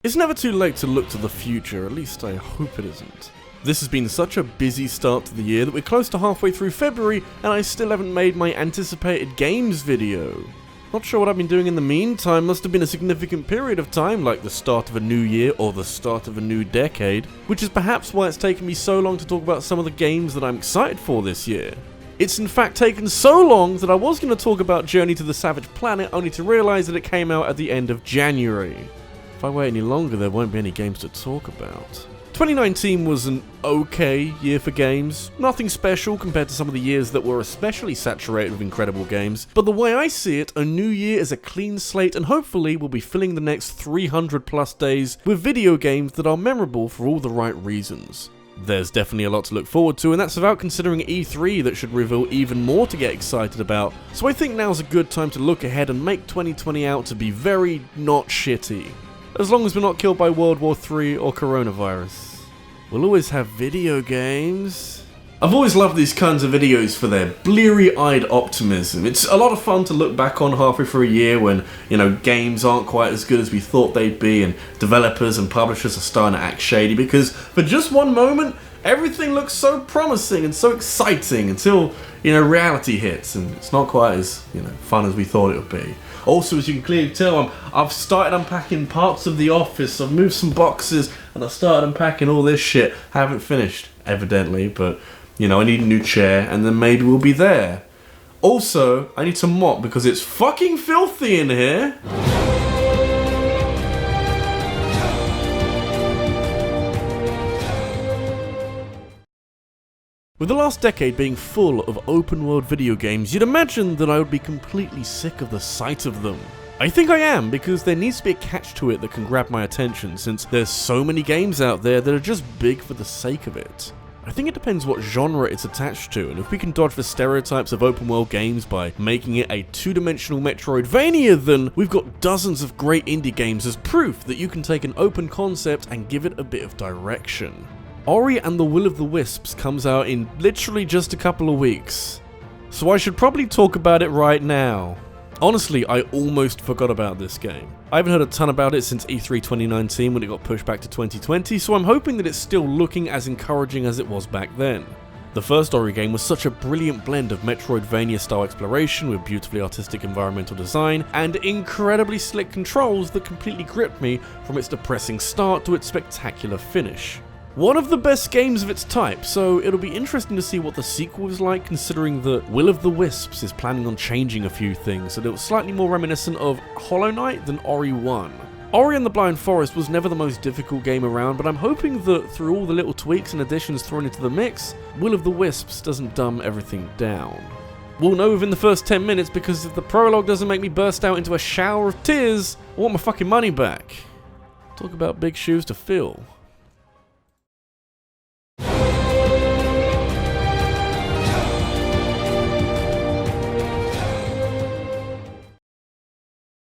It's never too late to look to the future, at least I hope it isn't. This has been such a busy start to the year that we're close to halfway through February and I still haven't made my anticipated games video. Not sure what I've been doing in the meantime. Must have been a significant period of time, like the start of a new year or the start of a new decade, which is perhaps why it's taken me so long to talk about some of the games that I'm excited for this year. It's in fact taken so long that I was going to talk about Journey to the Savage Planet, only to realise that it came out at the end of January. If I wait any longer, there won't be any games to talk about. 2019 was an okay year for games, nothing special compared to some of the years that were especially saturated with incredible games, but the way I see it, a new year is a clean slate and hopefully we'll be filling the next 300 plus days with video games that are memorable for all the right reasons. There's definitely a lot to look forward to, and that's without considering E3 that should reveal even more to get excited about, so I think now's a good time to look ahead and make 2020 out to be very not shitty. As long as we're not killed by World War III or coronavirus. We'll always have video games. I've always loved these kinds of videos for their bleary-eyed optimism. It's a lot of fun to look back on halfway through a year when, games aren't quite as good as we thought they'd be and developers and publishers are starting to act shady because for just one moment, everything looks so promising and so exciting until, reality hits and it's not quite as, fun as we thought it would be. Also, as you can clearly tell, I've started unpacking parts of the office, I've moved some boxes, and I've started unpacking all this shit. I haven't finished, evidently, but, I need a new chair, and then maybe we'll be there. Also, I need to mop because it's fucking filthy in here. With the last decade being full of open-world video games, you'd imagine that I would be completely sick of the sight of them. I think I am, because there needs to be a catch to it that can grab my attention, since there's so many games out there that are just big for the sake of it. I think it depends what genre it's attached to, and if we can dodge the stereotypes of open-world games by making it a two-dimensional Metroidvania, then we've got dozens of great indie games as proof that you can take an open concept and give it a bit of direction. Ori and the Will of the Wisps comes out in literally just a couple of weeks, so I should probably talk about it right now. Honestly, I almost forgot about this game. I haven't heard a ton about it since E3 2019 when it got pushed back to 2020, so I'm hoping that it's still looking as encouraging as it was back then. The first Ori game was such a brilliant blend of Metroidvania style exploration with beautifully artistic environmental design and incredibly slick controls that completely gripped me from its depressing start to its spectacular finish. One of the best games of its type, so it'll be interesting to see what the sequel is like, considering that Will of the Wisps is planning on changing a few things so that it was slightly more reminiscent of Hollow Knight than Ori 1. Ori and the Blind Forest was never the most difficult game around, but I'm hoping that through all the little tweaks and additions thrown into the mix, Will of the Wisps doesn't dumb everything down. We'll know within the first 10 minutes, because if the prologue doesn't make me burst out into a shower of tears, I want my fucking money back. Talk about big shoes to fill.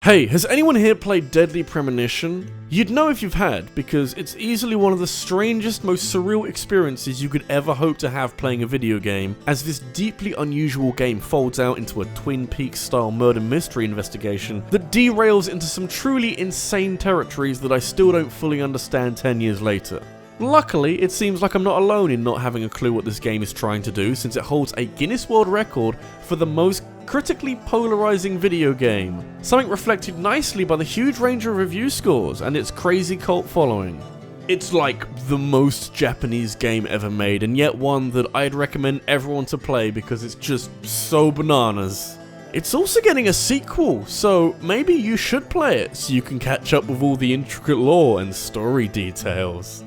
Hey, has anyone here played Deadly Premonition? You'd know if you've had, because it's easily one of the strangest, most surreal experiences you could ever hope to have playing a video game, as this deeply unusual game folds out into a Twin Peaks style murder mystery investigation that derails into some truly insane territories that I still don't fully understand 10 years later. Luckily, it seems like I'm not alone in not having a clue what this game is trying to do, since it holds a Guinness World Record for the most critically polarizing video game, something reflected nicely by the huge range of review scores and its crazy cult following. It's like the most Japanese game ever made, and yet one that I'd recommend everyone to play because it's just so bananas. It's also getting a sequel, so maybe you should play it so you can catch up with all the intricate lore and story details.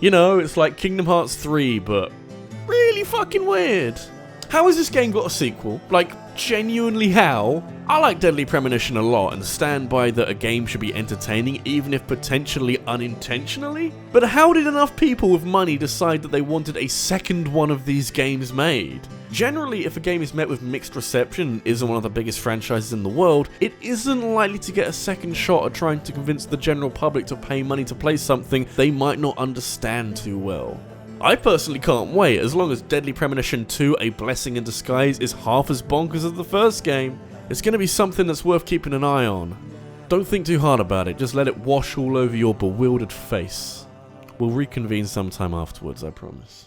It's like Kingdom Hearts 3, but really fucking weird. How has this game got a sequel? Like, genuinely how? I like Deadly Premonition a lot and stand by that a game should be entertaining even if potentially unintentionally. But how did enough people with money decide that they wanted a second one of these games made? Generally, if a game is met with mixed reception and isn't one of the biggest franchises in the world, it isn't likely to get a second shot at trying to convince the general public to pay money to play something they might not understand too well. I personally can't wait, as long as Deadly Premonition 2, A Blessing in Disguise, is half as bonkers as the first game. It's going to be something that's worth keeping an eye on. Don't think too hard about it, just let it wash all over your bewildered face. We'll reconvene sometime afterwards, I promise.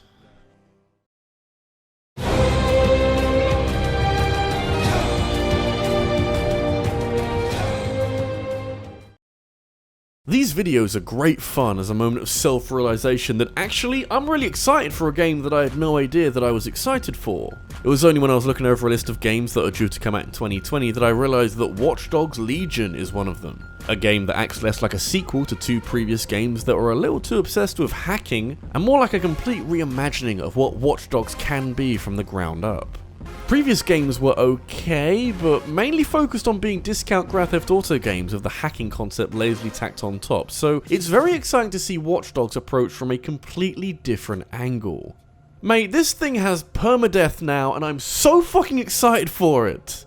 These videos are great fun as a moment of self-realization that actually I'm really excited for a game that I had no idea that I was excited for. It was only when I was looking over a list of games that are due to come out in 2020 that I realized that Watch Dogs Legion is one of them. A game that acts less like a sequel to two previous games that were a little too obsessed with hacking, and more like a complete reimagining of what Watch Dogs can be from the ground up. Previous games were okay, but mainly focused on being discount Grand Theft Auto games with the hacking concept lazily tacked on top, so it's very exciting to see Watch Dogs approached from a completely different angle. Mate, this thing has permadeath now, and I'm so fucking excited for it!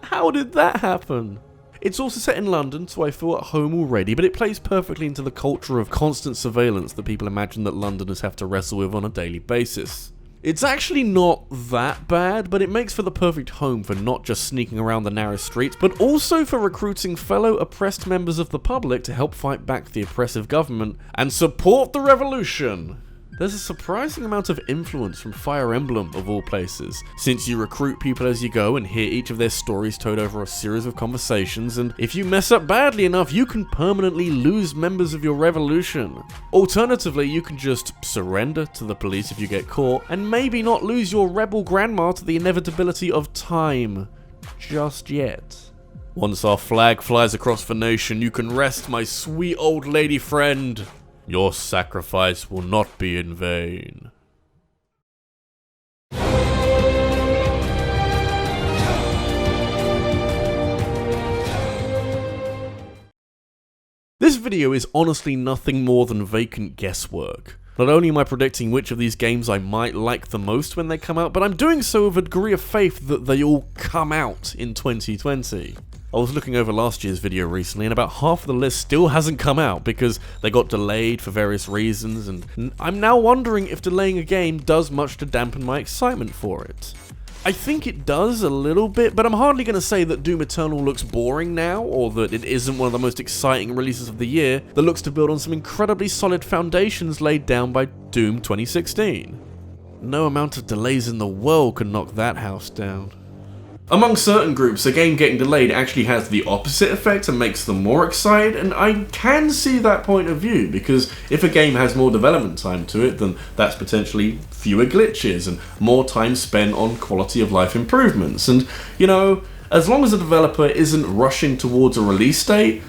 How did that happen? It's also set in London, so I feel at home already, but it plays perfectly into the culture of constant surveillance that people imagine that Londoners have to wrestle with on a daily basis. It's actually not that bad, but it makes for the perfect home for not just sneaking around the narrow streets, but also for recruiting fellow oppressed members of the public to help fight back the oppressive government and support the revolution. There's a surprising amount of influence from Fire Emblem, of all places, since you recruit people as you go and hear each of their stories told over a series of conversations, and if you mess up badly enough, you can permanently lose members of your revolution. Alternatively, you can just surrender to the police if you get caught, and maybe not lose your rebel grandma to the inevitability of time. Just yet. Once our flag flies across the nation, you can rest, my sweet old lady friend. Your sacrifice will not be in vain. This video is honestly nothing more than vacant guesswork. Not only am I predicting which of these games I might like the most when they come out, but I'm doing so with a degree of faith that they all come out in 2020. I was looking over last year's video recently, and about half of the list still hasn't come out because they got delayed for various reasons, and I'm now wondering if delaying a game does much to dampen my excitement for it. I think it does a little bit, but I'm hardly going to say that Doom Eternal looks boring now, or that it isn't one of the most exciting releases of the year that looks to build on some incredibly solid foundations laid down by Doom 2016. No amount of delays in the world can knock that house down. Among certain groups, a game getting delayed actually has the opposite effect and makes them more excited, and I can see that point of view, because if a game has more development time to it, then that's potentially fewer glitches and more time spent on quality of life improvements. And, you know, as long as a developer isn't rushing towards a release date,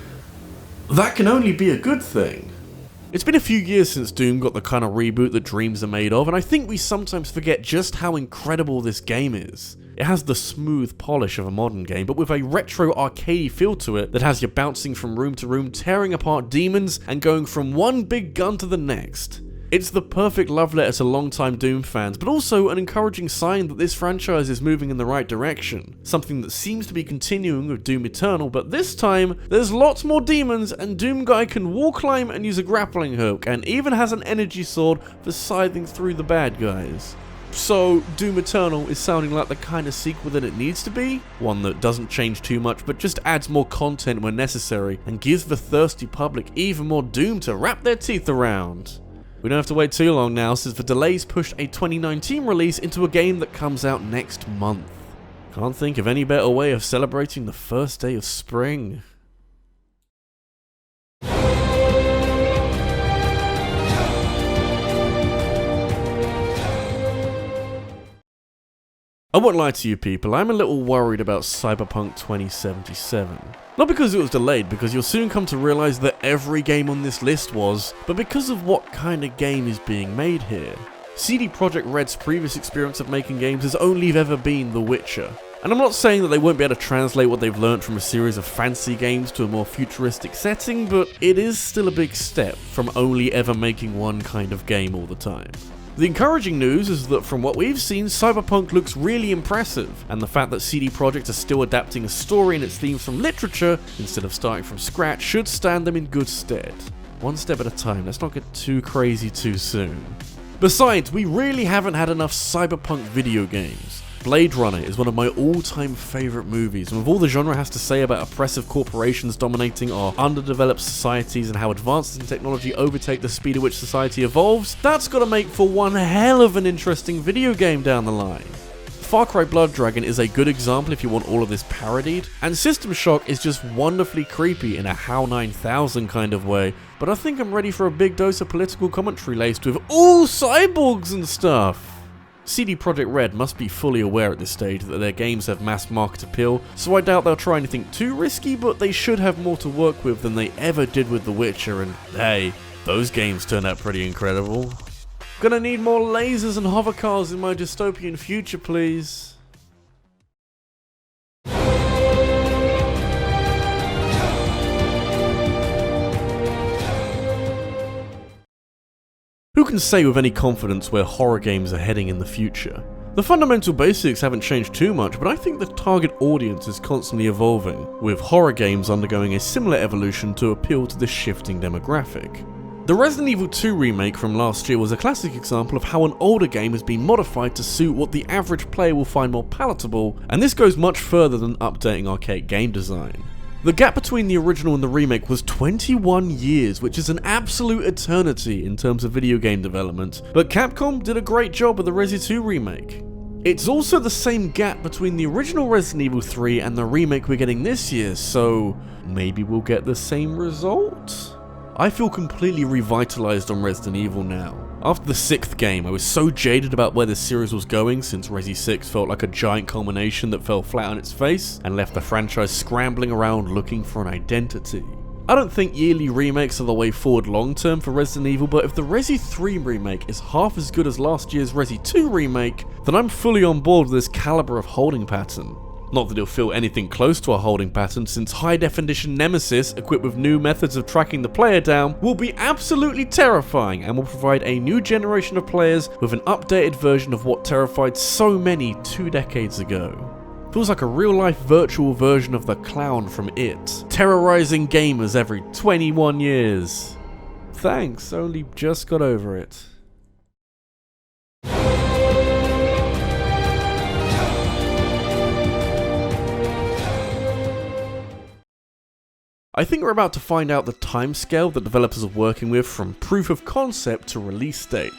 that can only be a good thing. It's been a few years since Doom got the kind of reboot that dreams are made of, and I think we sometimes forget just how incredible this game is. It has the smooth polish of a modern game, but with a retro arcadey feel to it that has you bouncing from room to room, tearing apart demons, and going from one big gun to the next. It's the perfect love letter to longtime Doom fans, but also an encouraging sign that this franchise is moving in the right direction. Something that seems to be continuing with Doom Eternal, but this time, there's lots more demons, and Doom Guy can wall climb and use a grappling hook, and even has an energy sword for scything through the bad guys. So, Doom Eternal is sounding like the kind of sequel that it needs to be, one that doesn't change too much but just adds more content when necessary and gives the thirsty public even more Doom to wrap their teeth around. We don't have to wait too long now, since the delays pushed a 2019 release into a game that comes out next month. Can't think of any better way of celebrating the first day of spring. I won't lie to you people, I'm a little worried about Cyberpunk 2077. Not because it was delayed, because you'll soon come to realise that every game on this list was, but because of what kind of game is being made here. CD Projekt Red's previous experience of making games has only ever been The Witcher. And I'm not saying that they won't be able to translate what they've learned from a series of fantasy games to a more futuristic setting, but it is still a big step from only ever making one kind of game all the time. The encouraging news is that from what we've seen, Cyberpunk looks really impressive, and the fact that CD Projekt are still adapting a story and its themes from literature instead of starting from scratch should stand them in good stead. One step at a time, let's not get too crazy too soon. Besides, we really haven't had enough Cyberpunk video games. Blade Runner is one of my all-time favourite movies, and with all the genre has to say about oppressive corporations dominating our underdeveloped societies and how advances in technology overtake the speed at which society evolves, that's gotta make for one hell of an interesting video game down the line. Far Cry Blood Dragon is a good example if you want all of this parodied, and System Shock is just wonderfully creepy in a HAL 9000 kind of way, but I think I'm ready for a big dose of political commentary laced with all cyborgs and stuff. CD Projekt Red must be fully aware at this stage that their games have mass market appeal, so I doubt they'll try anything too risky, but they should have more to work with than they ever did with The Witcher, and hey, those games turned out pretty incredible. Gonna need more lasers and hover cars in my dystopian future, please. Who can say with any confidence where horror games are heading in the future? The fundamental basics haven't changed too much, but I think the target audience is constantly evolving, with horror games undergoing a similar evolution to appeal to this shifting demographic. The Resident Evil 2 remake from last year was a classic example of how an older game has been modified to suit what the average player will find more palatable, and this goes much further than updating arcade game design. The gap between the original and the remake was 21 years, which is an absolute eternity in terms of video game development, but Capcom did a great job with the Resi 2 remake. It's also the same gap between the original Resident Evil 3 and the remake we're getting this year, so maybe we'll get the same result? I feel completely revitalized on Resident Evil now. After the 6th game, I was so jaded about where this series was going, since Resi 6 felt like a giant culmination that fell flat on its face and left the franchise scrambling around looking for an identity. I don't think yearly remakes are the way forward long term for Resident Evil, but if the Resi 3 remake is half as good as last year's Resi 2 remake, then I'm fully on board with this caliber of holding pattern. Not that it'll feel anything close to a holding pattern, since high-definition Nemesis, equipped with new methods of tracking the player down, will be absolutely terrifying and will provide a new generation of players with an updated version of what terrified so many 2 decades ago. Feels like a real-life virtual version of the clown from It, terrorizing gamers every 21 years. Thanks, only just got over it. I think we're about to find out the timescale that developers are working with from proof of concept to release date.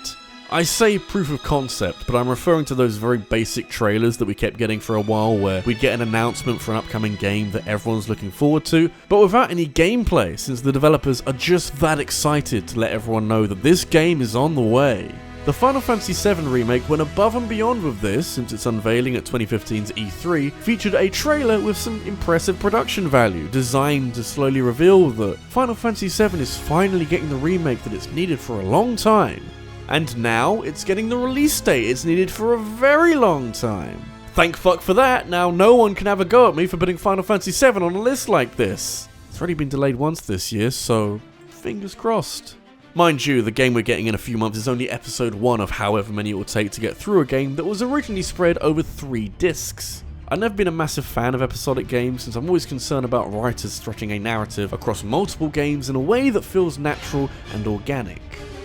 I say proof of concept, but I'm referring to those very basic trailers that we kept getting for a while where we'd get an announcement for an upcoming game that everyone's looking forward to, but without any gameplay, since the developers are just that excited to let everyone know that this game is on the way. The Final Fantasy VII Remake went above and beyond with this, since its unveiling at 2015's E3 featured a trailer with some impressive production value, designed to slowly reveal that Final Fantasy VII is finally getting the remake that it's needed for a long time. And now, it's getting the release date it's needed for a very long time. Thank fuck for that, now no one can have a go at me for putting Final Fantasy VII on a list like this. It's already been delayed once this year, so fingers crossed. Mind you, the game we're getting in a few months is only episode 1 of however many it will take to get through a game that was originally spread over 3 discs. I've never been a massive fan of episodic games, since I'm always concerned about writers stretching a narrative across multiple games in a way that feels natural and organic.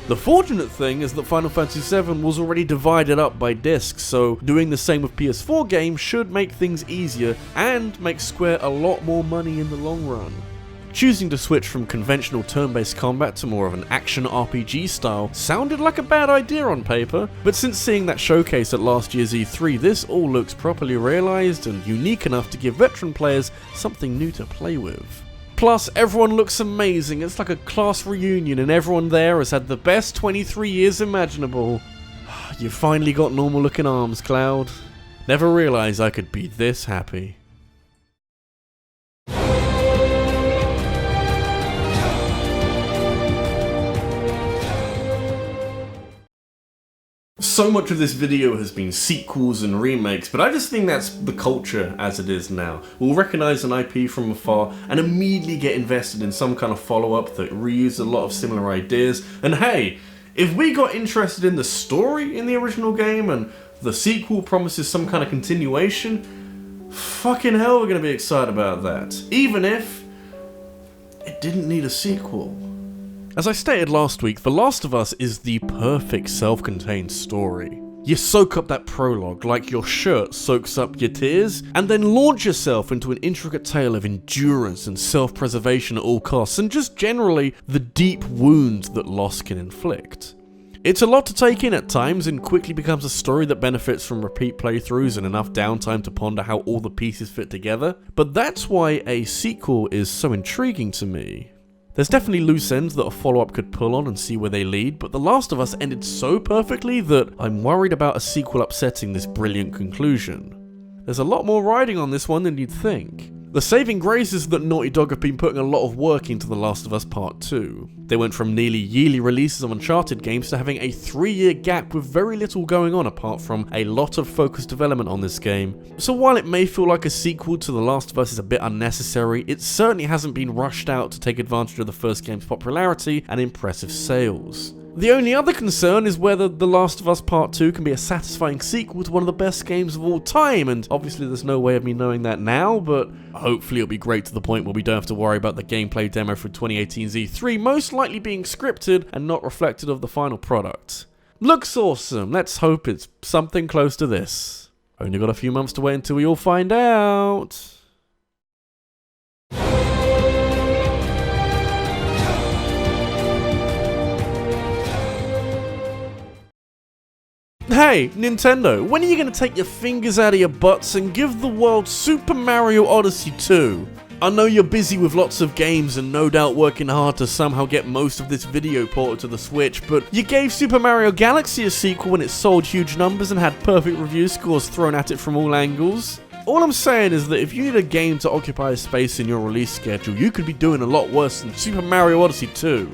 The fortunate thing is that Final Fantasy VII was already divided up by discs, so doing the same with PS4 games should make things easier and make Square a lot more money in the long run. Choosing to switch from conventional turn-based combat to more of an action RPG style sounded like a bad idea on paper, but since seeing that showcase at last year's E3, this all looks properly realised and unique enough to give veteran players something new to play with. Plus, everyone looks amazing, it's like a class reunion and everyone there has had the best 23 years imaginable. You finally got normal looking arms, Cloud. Never realised I could be this happy. So much of this video has been sequels and remakes, but I just think that's the culture as it is now. We'll recognise an IP from afar and immediately get invested in some kind of follow-up that reuses a lot of similar ideas. And hey, if we got interested in the story in the original game and the sequel promises some kind of continuation, fucking hell we're going to be excited about that. Even if it didn't need a sequel. As I stated last week, The Last of Us is the perfect self-contained story. You soak up that prologue like your shirt soaks up your tears, and then launch yourself into an intricate tale of endurance and self-preservation at all costs, and just generally the deep wounds that loss can inflict. It's a lot to take in at times, and quickly becomes a story that benefits from repeat playthroughs and enough downtime to ponder how all the pieces fit together, but that's why a sequel is so intriguing to me. There's definitely loose ends that a follow-up could pull on and see where they lead, but The Last of Us ended so perfectly that I'm worried about a sequel upsetting this brilliant conclusion. There's a lot more riding on this one than you'd think. The saving grace is that Naughty Dog have been putting a lot of work into The Last of Us Part 2. They went from nearly yearly releases of Uncharted games to having a 3-year gap with very little going on apart from a lot of focused development on this game. So while it may feel like a sequel to The Last of Us is a bit unnecessary, it certainly hasn't been rushed out to take advantage of the first game's popularity and impressive sales. The only other concern is whether The Last of Us Part 2 can be a satisfying sequel to one of the best games of all time, and obviously there's no way of me knowing that now, but hopefully it'll be great to the point where we don't have to worry about the gameplay demo for 2018's E3 most likely being scripted and not reflective of the final product. Looks awesome, let's hope it's something close to this. Only got a few months to wait until we all find out. Hey, Nintendo, when are you going to take your fingers out of your butts and give the world Super Mario Odyssey 2? I know you're busy with lots of games and no doubt working hard to somehow get most of this video ported to the Switch, but you gave Super Mario Galaxy a sequel when it sold huge numbers and had perfect review scores thrown at it from all angles. All I'm saying is that if you need a game to occupy a space in your release schedule, you could be doing a lot worse than Super Mario Odyssey 2.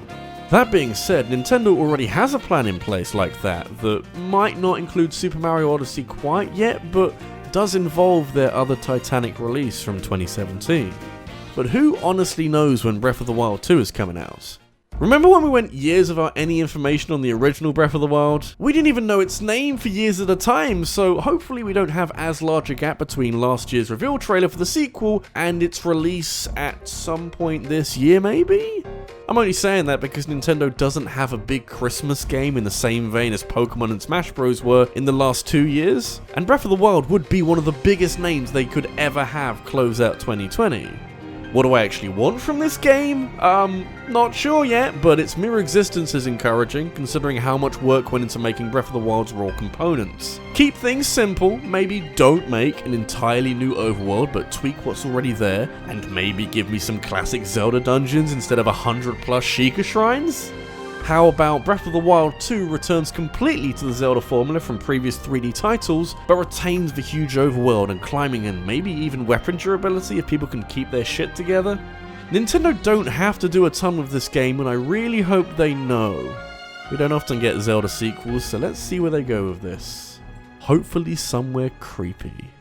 That being said, Nintendo already has a plan in place like that might not include Super Mario Odyssey quite yet, but does involve their other titanic release from 2017. But who honestly knows when Breath of the Wild 2 is coming out? Remember when we went years without any information on the original Breath of the Wild? We didn't even know its name for years at a time, so hopefully we don't have as large a gap between last year's reveal trailer for the sequel and its release at some point this year maybe? I'm only saying that because Nintendo doesn't have a big Christmas game in the same vein as Pokemon and Smash Bros were in the last 2 years, and Breath of the Wild would be one of the biggest names they could ever have close out 2020. What do I actually want from this game? Not sure yet, but its mere existence is encouraging, considering how much work went into making Breath of the Wild's raw components. Keep things simple, maybe don't make an entirely new overworld, but tweak what's already there, and maybe give me some classic Zelda dungeons instead of 100+ Sheikah shrines? How about Breath of the Wild 2 returns completely to the Zelda formula from previous 3D titles, but retains the huge overworld and climbing and maybe even weapon durability if people can keep their shit together? Nintendo don't have to do a ton with this game, and I really hope they know. We don't often get Zelda sequels, so let's see where they go with this. Hopefully somewhere creepy.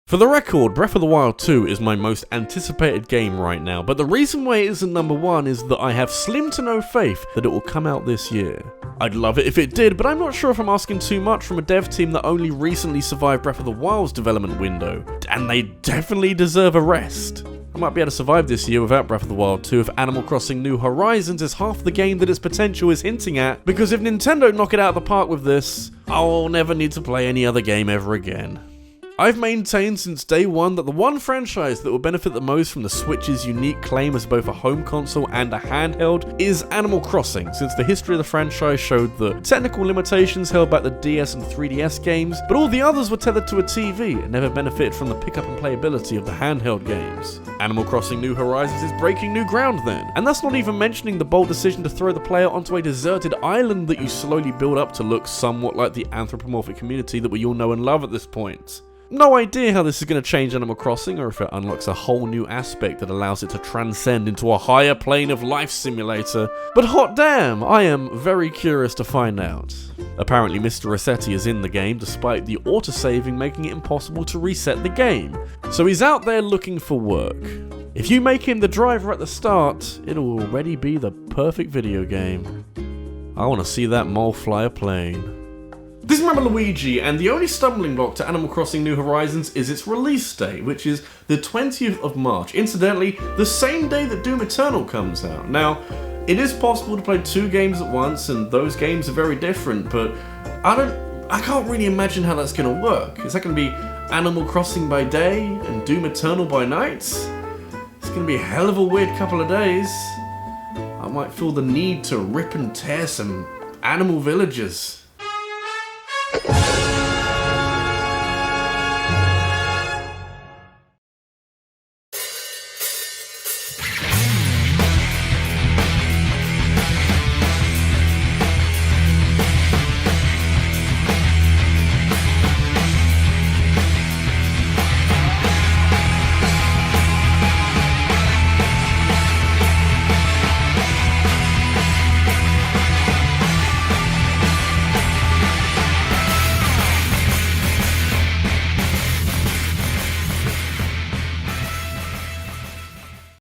For the record, Breath of the Wild 2 is my most anticipated game right now, but the reason why it isn't number 1 is that I have slim to no faith that it will come out this year. I'd love it if it did, but I'm not sure if I'm asking too much from a dev team that only recently survived Breath of the Wild's development window, and they definitely deserve a rest. I might be able to survive this year without Breath of the Wild 2 if Animal Crossing New Horizons is half the game that its potential is hinting at, because if Nintendo knock it out of the park with this, I'll never need to play any other game ever again. I've maintained since day one that the one franchise that will benefit the most from the Switch's unique claim as both a home console and a handheld is Animal Crossing, since the history of the franchise showed the technical limitations held back the DS and 3DS games, but all the others were tethered to a TV and never benefited from the pickup and playability of the handheld games. Animal Crossing New Horizons is breaking new ground then, and that's not even mentioning the bold decision to throw the player onto a deserted island that you slowly build up to look somewhat like the anthropomorphic community that we all know and love at this point. No idea how this is going to change Animal Crossing, or if it unlocks a whole new aspect that allows it to transcend into a higher plane of life simulator, but hot damn, I am very curious to find out. Apparently Mr. Rossetti is in the game, despite the autosaving making it impossible to reset the game, so he's out there looking for work. If you make him the driver at the start, it'll already be the perfect video game. I want to see that mole fly a plane. This is RabbidLuigi, and the only stumbling block to Animal Crossing New Horizons is its release date, which is the 20th of March. Incidentally, the same day that Doom Eternal comes out. Now, it is possible to play 2 games at once, and those games are very different, but I can't really imagine how that's going to work. Is that going to be Animal Crossing by day and Doom Eternal by night? It's going to be a hell of a weird couple of days. I might feel the need to rip and tear some animal villages.